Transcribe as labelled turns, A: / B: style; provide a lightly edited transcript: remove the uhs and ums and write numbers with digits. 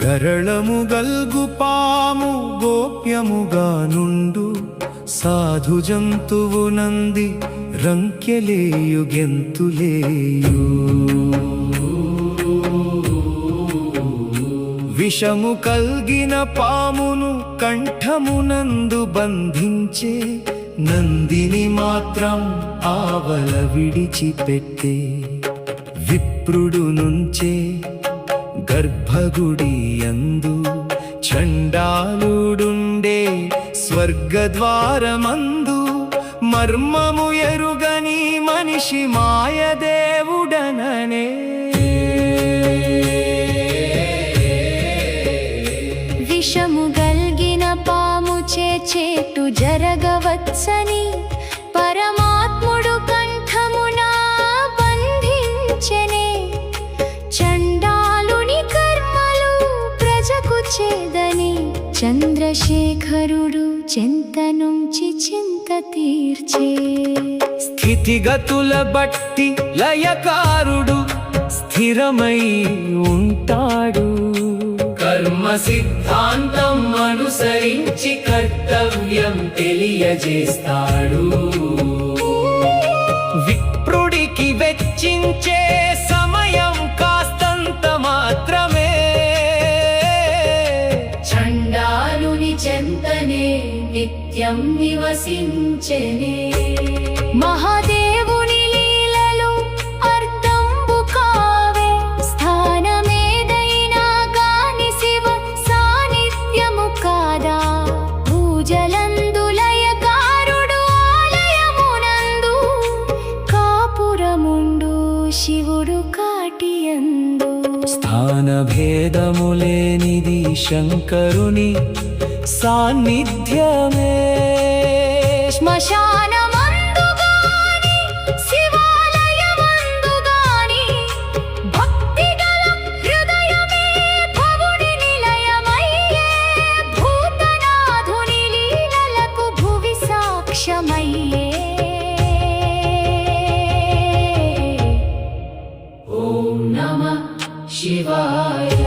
A: గరళము గల్గు పాము గోప్యముగా నుండు సాధు జంతువు నంది రంకెలేయు గెంతులేయు విషము కల్గిన పామును కంఠమునందు బంధించే నందిని మాత్రం ఆవల విడిచిపెట్టే విప్రుడు నుంచే గర్భగుడి యందు చండాలుడుండే స్వర్గద్వారమందు మర్మము ఎరుగని మనిషి మాయదేవుడననే
B: విషము గల్గిన పాము చేటు జరగవచ్చని పరమాత్ముడు కంఠమున బంధించెనే చండాలుని కర్మలు ప్రజకు చేదని చంద్రశేఖరుడు చింత నుంచి చింత తీర్చే
A: స్థితిగతుల బట్టి లయకారుడు స్థిరమై ఉంటాడు కర్మ సిద్ధాంతం అనుసరించి కర్తవ్యం తెలియజేస్తాడు విప్రుడికి వెచ్చించే సమయం కాస్తంత మాత్రమే
B: చండాలుని చెంతనే నిత్యం నివసించెనే మహాదేవుని లీలలు అర్థంబు కావే స్థానమేదైనా గాని శివ సాన్నిధ్యము కాదా పూజలందు లయకారుడు ఆలయమునందు కాపురముండు శివుడు కాటియందు
A: స్థాన భేదములేనిది శంకరుని సాన్నిధ్యమే
B: శ్మశానమందు గాని శివాలయమందు గాని భక్తిగల హృదయమే భవుని నిలయమయ్యే భూతనాథుని లీలలకు భువి సాక్ష్యమయ్యే ఓం నమః శివాయ